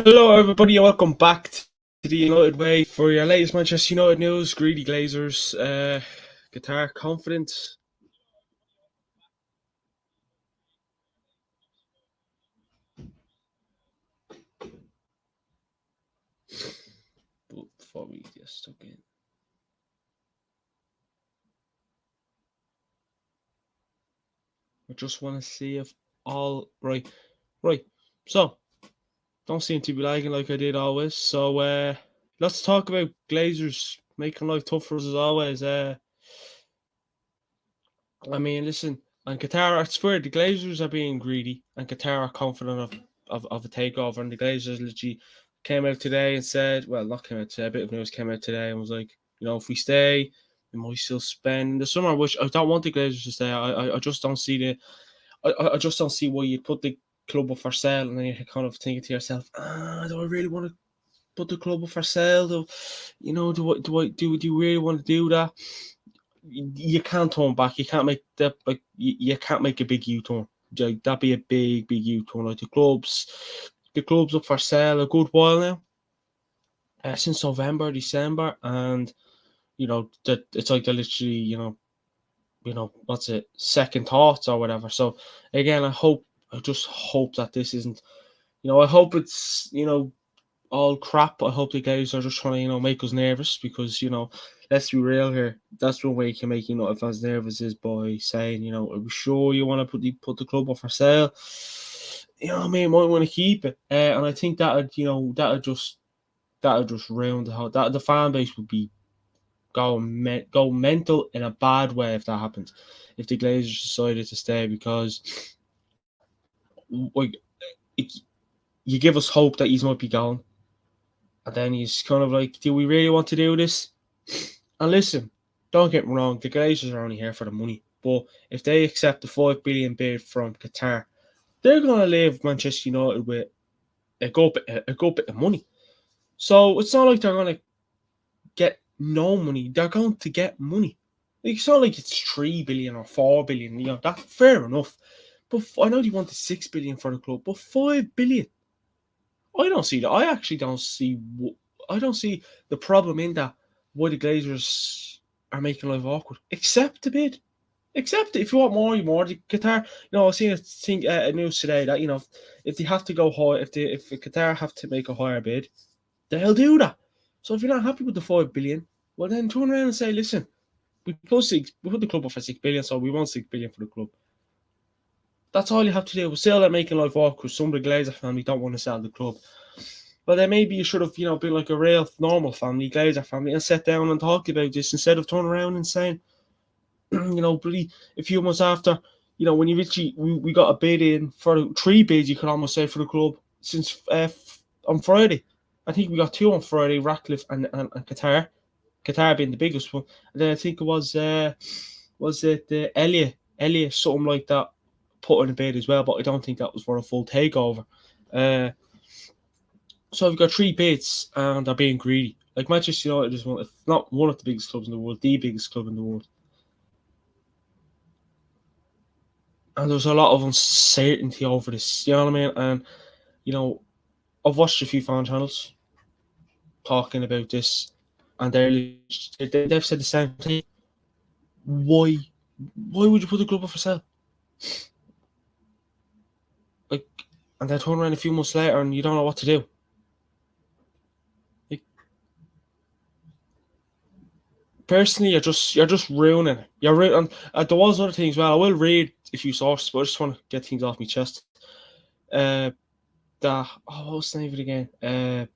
Hello, everybody, and welcome back to the United Way for your latest Manchester United news. Greedy Glazers, Qatar confidence. But before we get stuck in, I just want to see if all right. So, don't seem to be lagging like I did always. So, let's talk about Glazers making life tough for us as always. Listen, and Qatar, I swear, the Glazers are being greedy, and Qatar are confident of a takeover. And the Glazers literally came out today and said, well, not came out today, a bit of news came out today and was like, if we stay, we might still spend in the summer, which I don't want the Glazers to stay. I just don't see I just don't see why you'd put the club up for sale and then you're kind of thinking to yourself, do I really want to put the club up for sale? Do you really want to do that? You can't turn back. You can't make that like you can't make a big U-turn. Like, that'd be a big U-turn. Like the club's up for sale a good while now, since November, December, and that it's like they're literally what's it, second thoughts or whatever. So again, I just hope that this isn't. I hope it's all crap. I hope the guys are just trying to, make us nervous because, let's be real here. That's one way you can make, fans nervous is by saying, are we sure you want to put the club up for sale? I mean, might want to keep it. And I think that'd just ruin the whole, that the fan base would be go mental in a bad way if that happens. If the Glazers decided to stay, because like it, you give us hope that he's might be gone. And then he's kind of like, do we really want to do this? And listen, don't get me wrong, the Glazers are only here for the money. But if they accept the 5 billion bid from Qatar, they're going to leave Manchester United with a good bit of money. So it's not like they're going to get no money. They're going to get money. It's not like it's 3 billion or 4 billion. That's fair enough. But I know they wanted 6 billion for the club, but 5 billion. I don't see that. I actually don't see. I don't see the problem in that. Why the Glazers are making life awkward? Accept the bid. Accept it. If you want more, you more. The Qatar. I've seen a news today that if they have to go high, if Qatar have to make a higher bid, they'll do that. So if you're not happy with the 5 billion, well then turn around and say, listen, we put the club up for 6 billion, so we want 6 billion for the club. That's all you have to do. Still, they're making life awkward. Some of the Glazer family don't want to sell the club. But then maybe you should have, been like a real normal family, Glazer family, and sat down and talked about this instead of turning around and saying, bloody a few months after, when you literally we got a bid in for 3 bids, you could almost say, for the club since on Friday. I think we got two on Friday, Ratcliffe and Qatar. Qatar being the biggest one. And then I think it was it Elliot, something like that, put in a bid as well, but I don't think that was for a full takeover. Uh, so we've got 3 bids and they're being greedy. Like Manchester United is if not one of the biggest clubs in the world, the biggest club in the world. And there's a lot of uncertainty over this, you know what I mean? And, you know, I've watched a few fan channels talking about this, and they've said the same thing. Why? Why would you put the club up for sale? Like, and then turn around a few months later and you don't know what to do. Like, personally, you're just ruining it. You're ruining. There was other things. Well, I will read a few sources, but I just want to get things off my chest. Uh, what was the name of it again?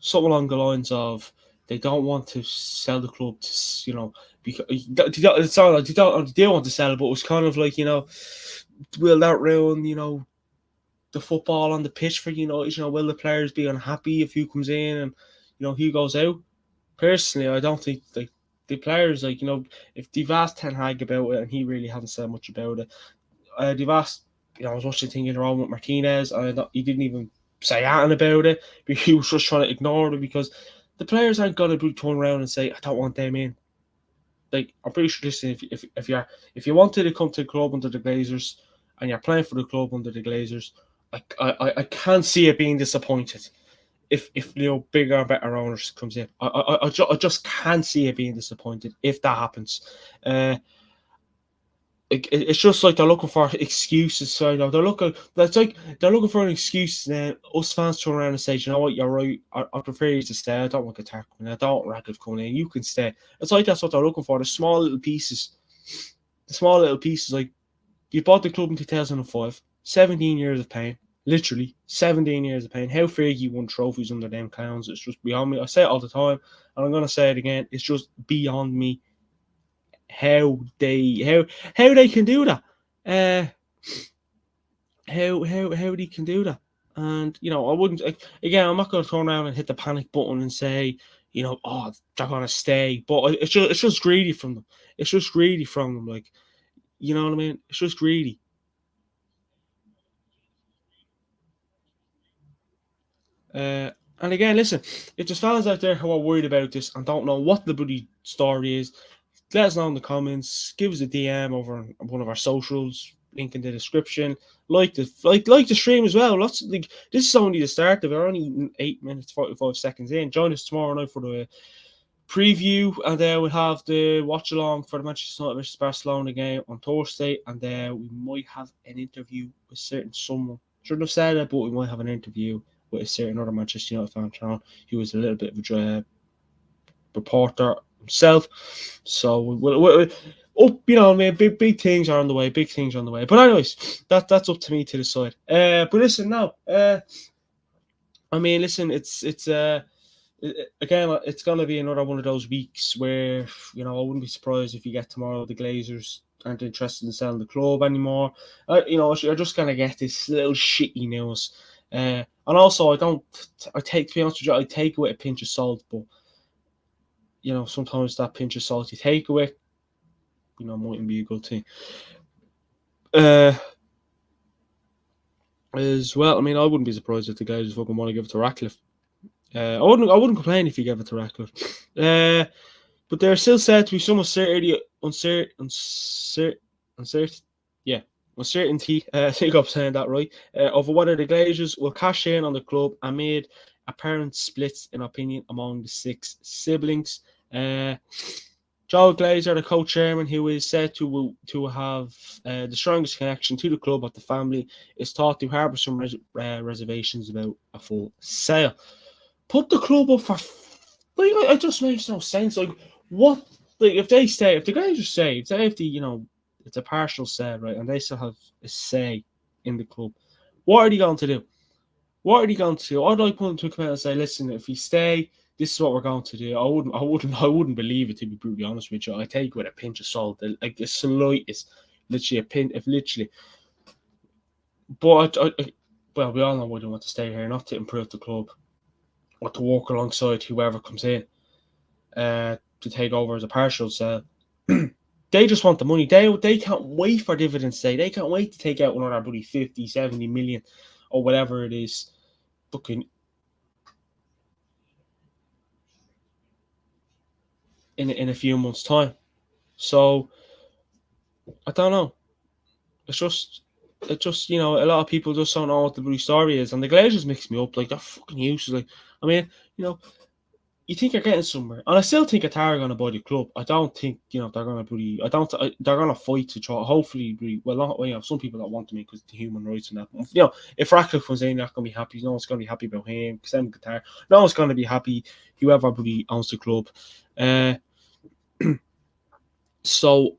Something along the lines of they don't want to sell the club to, because it's not like they don't want to sell it, but it was kind of like, will that ruin, the football on the pitch for United? Will the players be unhappy if who comes in and who goes out? Personally, I don't think like the players, like, if they've asked Ten Hag about it and he really hasn't said much about it. They've asked, I was watching the thing in the room with Martinez, and he didn't even say anything about it, but he was just trying to ignore it because the players aren't going to be turn around and say, I don't want them in. Like, I'm pretty sure this, if you wanted to come to the club under the Glazers and you're playing for the club under the Glazers, I can't see it being disappointed if bigger and better owners comes in. I just can't see it being disappointed if that happens. Uh, it's just like they're looking for excuses. So they're looking. That's like they're looking for an excuse. Then us fans turn around and say, "You know what? You're right. I prefer you to stay. I don't want Qatar coming in. I don't want Radcliffe coming in. You can stay." It's like that's what they're looking for. The small little pieces. The small little pieces. Like you bought the club in 2005. 17 years of pain. Literally 17 years of pain. How Fergie won trophies under them clowns. It's just beyond me. I say it all the time, and I'm gonna say it again. It's just beyond me how they can do that. Uh, how they can do that. And I wouldn't again. I'm not going to turn around and hit the panic button and say, oh, they're going to stay. But it's just greedy from them. It's just greedy from them. Like, you know what I mean? It's just greedy. Uh, and again, listen, if there's fans out there who are worried about this and don't know what the bloody story is, let us know in the comments. Give us a DM over on one of our socials. Link in the description. Like the stream as well. Lots of, like, this is only the start. We're only 8 minutes 45 seconds in. Join us tomorrow night for the preview, and then we'll have the watch along for the Manchester United versus Barcelona game on Thursday, and then we might have an interview with certain someone. Shouldn't have said it, but we might have an interview with a certain other Manchester United fan channel who is a little bit of a reporter himself. So we'll I mean, big things are on the way. Big things are on the way. But anyways, that's up to me to decide. But listen now. I mean, listen, again, it's gonna be another one of those weeks where I wouldn't be surprised if you get tomorrow the Glazers aren't interested in selling the club anymore. You're just gonna get this little shitty news. And also, to be honest with you, I take it with a pinch of salt, but sometimes that pinch of salt you take away, mightn't be a good thing. Uh, as well, I mean, I wouldn't be surprised if the guys just fucking want to give it to Ratcliffe. I wouldn't complain if you gave it to Ratcliffe. But there still said to be some uncertainty. I think I'm saying that right. Over whether the Glazers will cash in on the club amid apparent splits in opinion among the six siblings. Joe Glazer, the co-chairman, who is said to have the strongest connection to the club of the family, is thought to harbour some reservations about a full sale. Put the club up for it just makes no sense. Like what? Like if the Glazers stay, if they have it's a partial sale, right, and they still have a say in the club, what are they going to do? What are they going to do? I'd like them to come out and say, listen, if you stay, this is what we're going to do. I wouldn't believe it, to be brutally honest with you. I take it with a pinch of salt, like the slightest, literally a pin, if literally. But well, we all know why they want to stay here, not to improve the club, or to work alongside whoever comes in, to take over as a partial sale. They just want the money. They can't wait for dividends day. They can't wait to take out another bloody 50, 70 million or whatever it is. Fucking in a few months' time. So I don't know. It's just a lot of people just don't know what the blue story is, and the Glazers mix me up. Like they're fucking useless. Like I mean, you think you're getting somewhere, and I still think Qatar are going to buy the club. I don't think they're going to really. They're going to fight to try. Hopefully, well, not some people that want to because the human rights and that. If Ratcliffe comes in, they're not going to be happy. No one's going to be happy about him. Same with Qatar. No one's going to be happy. Whoever really owns the club. Uh, so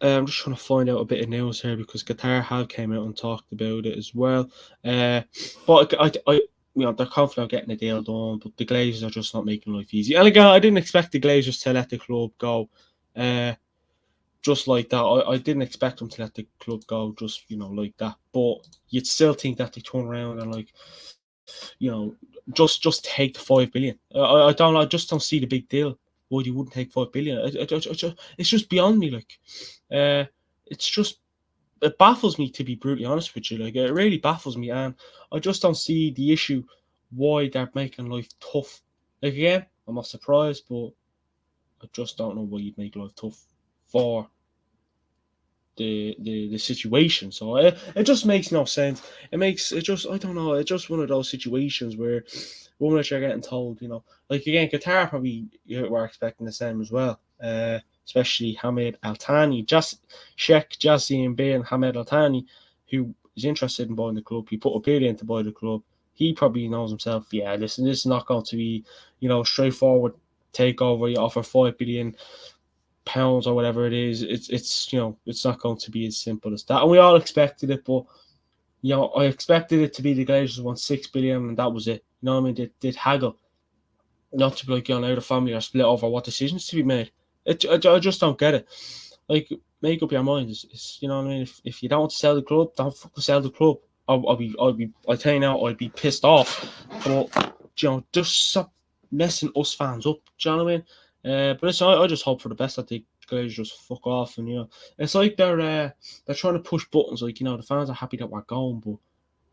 I'm just trying to find out a bit of news here because Qatar have came out and talked about it as well. But they're confident of getting a deal done, but the Glazers are just not making life easy. And again, I didn't expect the Glazers to let the club go, just like that. I didn't expect them to let the club go just like that. But you'd still think that they turn around and just take the 5 billion. I just don't see the big deal. Why you wouldn't take 5 billion? It's just beyond me. Like, it's just it baffles me, to be brutally honest with you. Like it really baffles me, and I just don't see the issue why they're making life tough. Like again, I'm not surprised, but I just don't know why you'd make life tough for the situation. So it just makes no sense. It just I don't know. It's just one of those situations where one minute you're getting told, like again, Qatar probably were expecting the same as well. Especially Hamed Al Thani, just Sheikh Jassim bin Hamed Al Thani, who is interested in buying the club. He put a bid in to buy the club. He probably knows himself. Yeah, listen, this is not going to be, straightforward takeover. You offer £5 billion or whatever it is. It's not going to be as simple as that. And we all expected it, but I expected it to be the Glazers won £6 billion and that was it. You know what I mean? They'd haggle, not to be like, now the family are split over what decisions to be made. I just don't get it. Like, make up your mind. You know what I mean? If you don't want to sell the club, don't fucking sell the club. I tell you now, I'd be pissed off. But just stop messing us fans up. Do you know what I mean? But listen, I just hope for the best that the Glazers just fuck off, and it's like they're trying to push buttons. Like, the fans are happy that we're going, but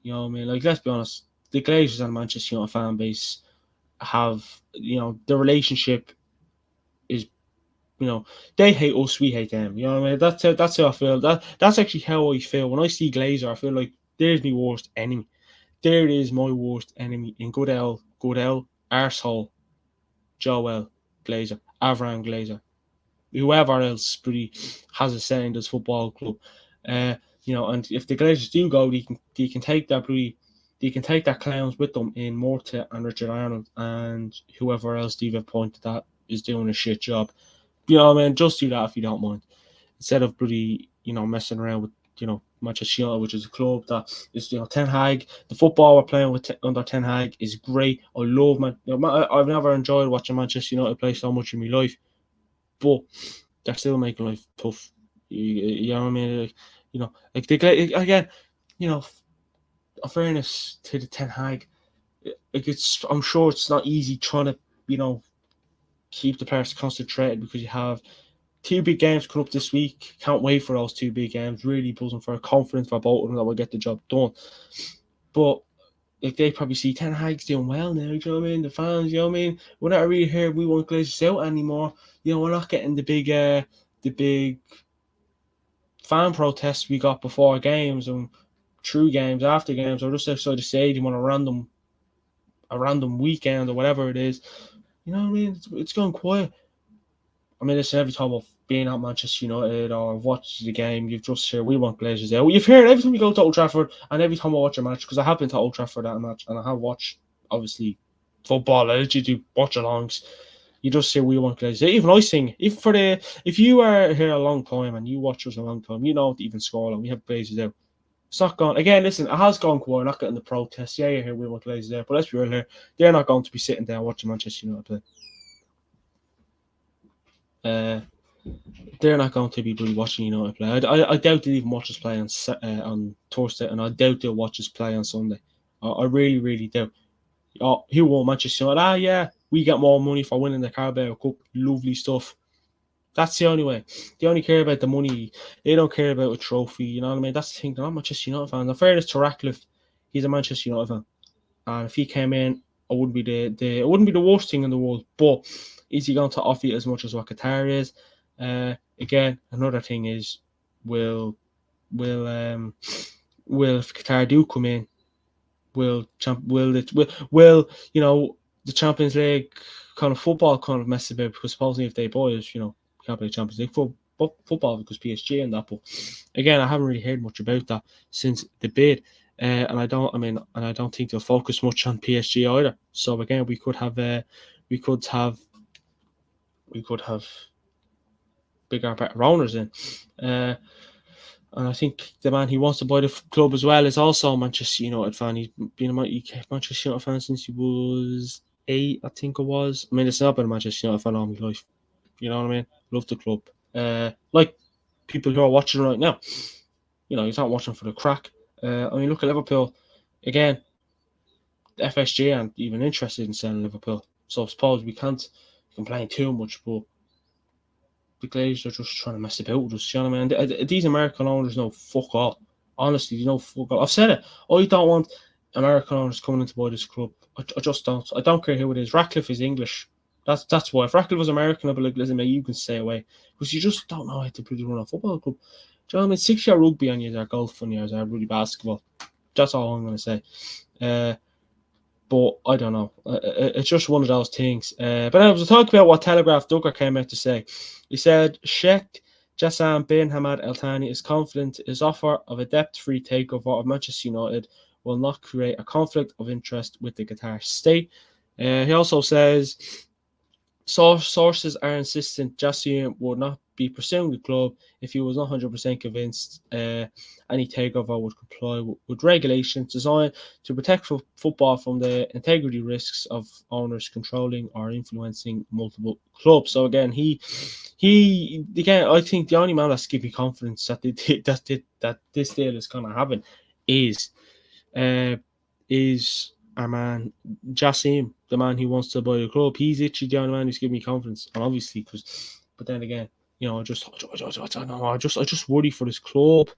you know what I mean. Like, let's be honest, the Glazers and Manchester United fan base have, the relationship is, they hate us, we hate them. You know what I mean? That's how I feel. That's actually how I feel when I see Glazer. I feel like there's my worst enemy. There is my worst enemy in Goodell, arsehole, Joel Glazer, Avram Glazer, whoever else pretty has a say in this football club. And if the Glazers do go, they can take that clowns with them in Morta and Richard Arnold and whoever else they've appointed that is doing a shit job. You know what I mean? Just do that if you don't mind. Instead of bloody, messing around with, Manchester United, which is a club that is, Ten Hag. The football we're playing with under Ten Hag is great. I love I've never enjoyed watching Manchester United play so much in my life, but they're still making life tough. You know what I mean? Like they again, in fairness to the Ten Hag, I'm sure it's not easy trying to, keep the players concentrated because you have 2 big games coming up this week. Can't wait for those 2 big games. Really buzzing for confidence for both of them that we'll get the job done. But if they probably see Ten Hag's doing well now, you know what I mean? The fans, you know what I mean? We're not really here. We won't Glazers out anymore. We're not getting the big fan protests we got before games and through games, after games, or just outside the stadium on a random weekend or whatever it is. You know what I mean? It's gone quiet. I mean, listen, every time I've been at Manchester United or I've watched the game, you've just heard, we want Glazers out. You've heard every time you go to Old Trafford and every time I watch a match, because I have been to Old Trafford at a match and I have watched, obviously, football. I literally do watch-alongs. You just say, we want Glazers out. Even I sing. If you are here a long time and you watch us a long time, you know to even score and we have Glazers out. It's not gone. Again, listen, it has gone quiet. Not getting the protests. Yeah, you're here, we want Glazers out. But let's be real here. They're not going to be sitting there watching Manchester United play. They're not going to be really watching United play. I doubt they'll even watch us play on Thursday, and I doubt they'll watch us play on Sunday. I really, really doubt. Who won Manchester United? Yeah, we get more money for winning the Carabao Cup. Lovely stuff. That's the only way. They only care about the money. They don't care about a trophy. You know what I mean? That's the thing. They're not Manchester United fans. In fairness to Ratcliffe, he's a Manchester United fan, and if he came in, it wouldn't be it wouldn't be the worst thing in the world. But is he going to offer you as much as what Qatar is? Again, another thing is, will if Qatar do come in, will the Champions League kind of football kind of mess about, because supposedly if they buy us, can't play Champions League football because PSG and that. But again, I haven't really heard much about that since the bid. And I don't think they'll focus much on PSG either. So again, we could have bigger, better owners in. And I think the man who wants to buy the club as well is also a Manchester United fan. He's been a Manchester United fan since he was 8, I think it was. I mean, it's not been a Manchester United fan all my life. You know what I mean? Love the club. Like people who are watching right now. He's not watching for the crack. Look at Liverpool. Again, the FSG aren't even interested in selling Liverpool. So I suppose we can't complain too much, but the Glazers are just trying to mess about with us. You know what I mean? These American owners know fuck all. Honestly, they know fuck all. I've said it. I don't want American owners coming in to buy this club. I just don't. I don't care who it is. Ratcliffe is English. That's why. If Ratcliffe was American, I'd be like, listen, mate, you can stay away. Because you just don't know how to really run a football club. Do you know what I mean? 6-year rugby on you, or golf on you, or rugby basketball. That's all I'm going to say. But I don't know. It's just one of those things. But I was talking about what Telegraph Ducker came out to say. He said, Sheikh Jassim bin Hamad Al Thani is confident his offer of a debt-free takeover of Manchester United will not create a conflict of interest with the Qatar state. He also says, sources are insistent Jassim would not be pursuing the club if he was not 100% convinced any takeover would comply with regulations designed to protect football from the integrity risks of owners controlling or influencing multiple clubs. So again, I think the only man that's giving me confidence that this deal is going to happen is our man Jassim, the man who wants to buy the club. He's actually the only man who's giving me confidence, and obviously, but then again, I don't know. I just worry for this club.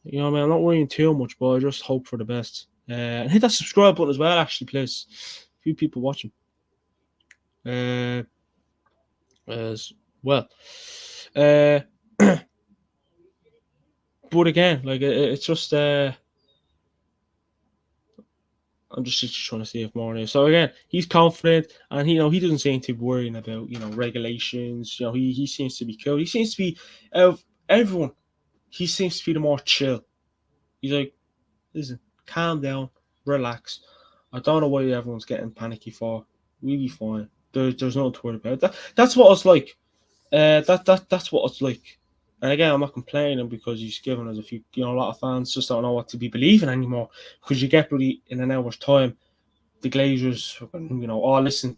You know, what I mean, I'm not worrying too much, but I just hope for the best. And hit that subscribe button as well, actually, please. A few people watching. As well. But again, like it's just I'm just trying to see if more news. So again, he's confident, and he doesn't seem to be worrying about regulations. He seems to be cool. He seems to be of everyone. He seems to be the more chill. He's like, listen, calm down, relax. I don't know why everyone's getting panicky for. We'll be fine. There's nothing to worry about. That's what it's like. That's what it's like. And again, I'm not complaining because he's given us a lot of fans just don't know what to be believing anymore. Because you get really in an hour's time, the Glazers, listen,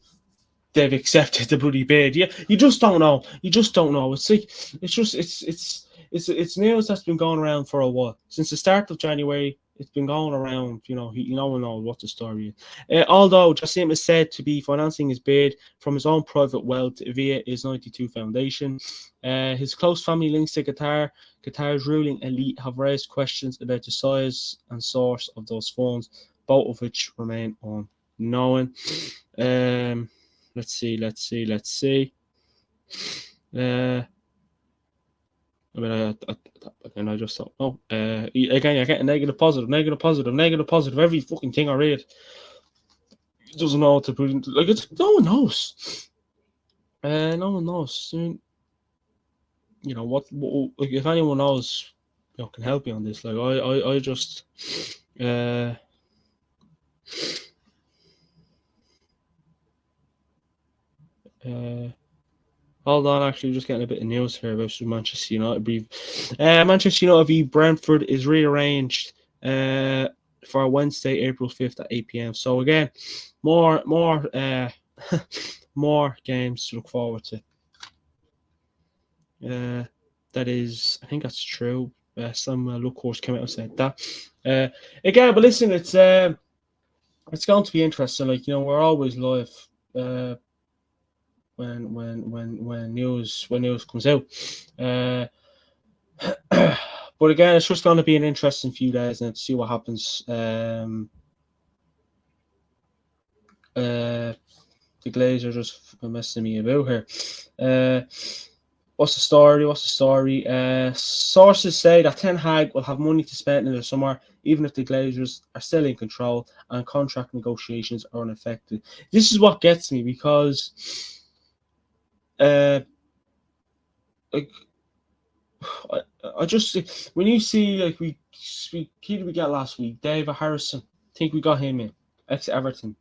they've accepted the bloody bid. Yeah, you just don't know. You just don't know. It's like it's news that's been going around for a while since the start of January. It's been going around. No one knows what the story is. Although Jassim is said to be financing his bid from his own private wealth via his 92 Foundation. His close family links to Qatar's ruling elite have raised questions about the size and source of those funds, both of which remain unknown. Let's see. I just don't know. Again, I get a negative, positive every fucking thing I read. It doesn't know what to put into. Like, no one knows. No one knows. I mean, what like, if anyone knows, can help me on this. Like, I just. Hold on, actually, just getting a bit of news here about Manchester United. Manchester United v Brentford is rearranged for Wednesday, April 5th at 8 p.m. So again, more more games to look forward to. That is, I think that's true. Some look course came out and said that. Again, but listen, it's going to be interesting. Like, we're always live. When news comes out. But again, it's just going to be an interesting few days and to see what happens. The Glazers just messing me about here. What's the story? Sources say that Ten Hag will have money to spend in the summer, even if the Glazers are still in control and contract negotiations are unaffected. This is what gets me because like I just when you see like who did we get last week? David Harrison. I think we got him in ex Everton.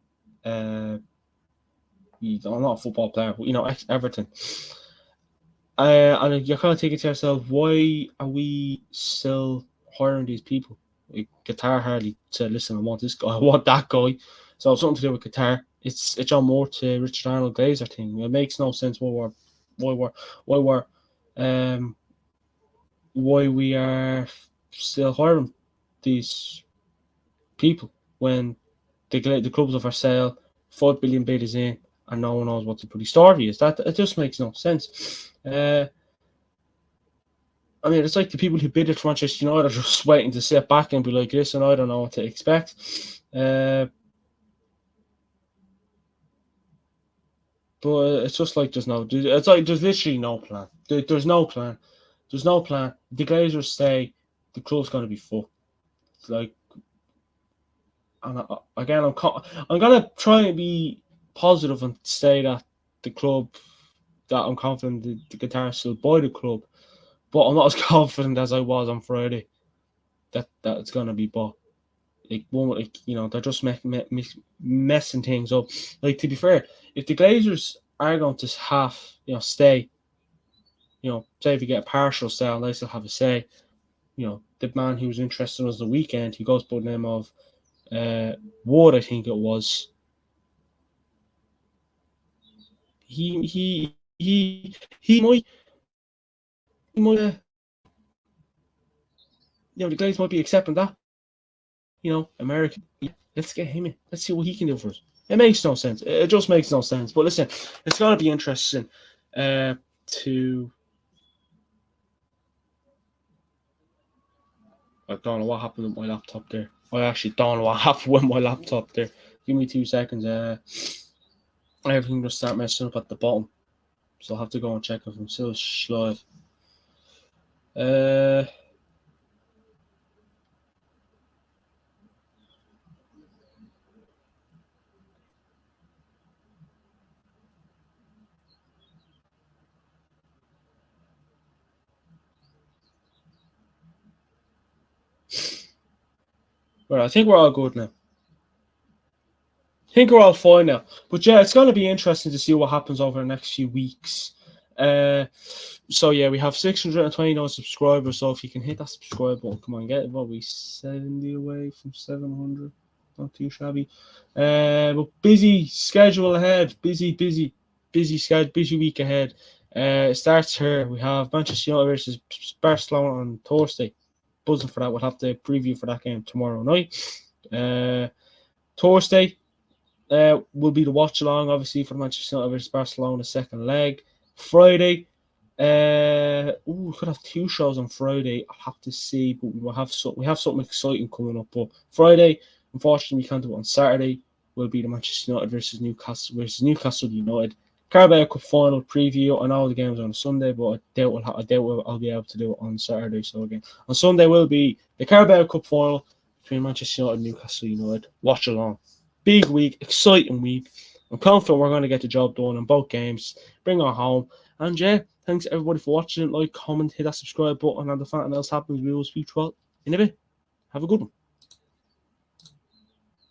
He's not a football player, but ex Everton. And you're kind of thinking to yourself, why are we still hiring these people? Like, Qatar hardly said, listen, I want this guy, I want that guy. So it's something to do with Qatar. It's on more to Richard Arnold Glazer thing. It makes no sense why we are still hiring these people when the clubs are for sale, 5 billion bid is in, and no one knows what the bloody story is. That it just makes no sense. I mean, it's like the people who bid it for Manchester United are just waiting to sit back and be like, listen, I don't know what to expect. But it's just like there's literally no plan. There's no plan. There's no plan. The Glazers stay. The club's going to be full. Like, and again, I'm gonna try and be positive and say that the club, that I'm confident the Qatar still buy the club, but I'm not as confident as I was on Friday that it's gonna be bought. Like, one, like, they're just messing things up. Like, to be fair, if the Glazers are going to stay, say if you get a partial sale, they still have a say. The man who was interested was the weekend. He goes by the name of Ward, I think it was. He might the Glazers might be accepting that. American. Yeah, let's get him in. Let's see what he can do for us. It makes no sense. It just makes no sense. But listen, it's gonna be interesting to. I don't know what happened with my laptop there. I actually don't know what happened with my laptop there. Give me 2 seconds. Everything just start messing up at the bottom. So I'll have to go and check if I'm still live. Right, I think we're all good now. I think we're all fine now. But yeah, it's going to be interesting to see what happens over the next few weeks. So yeah, we have 629 subscribers. So if you can hit that subscribe button, come on, get it. What, we 70 away from 700? Not too shabby. But busy schedule ahead. Busy schedule. Busy week ahead. It starts here. We have Manchester United versus Barcelona on Thursday. Buzzing for that. We'll have the preview for that game tomorrow night. Thursday will be the watch along, obviously, for Manchester United versus Barcelona second leg. Friday, we could have 2 shows on Friday. I'll have to see, but we have something exciting coming up. But Friday, unfortunately, we can't do it on Saturday. Will be the Manchester United versus Newcastle United Carabao Cup final preview. I know the game's on a Sunday, but I doubt I'll be able to do it on Saturday. So again, on Sunday will be the Carabao Cup final between Manchester United and Newcastle United. Watch along. Big week, exciting week. I'm confident we're going to get the job done in both games. Bring on home. And yeah, thanks everybody for watching. Like, comment, hit that subscribe button, and if anything else happens, we will speak to you all in a bit. Have a good one.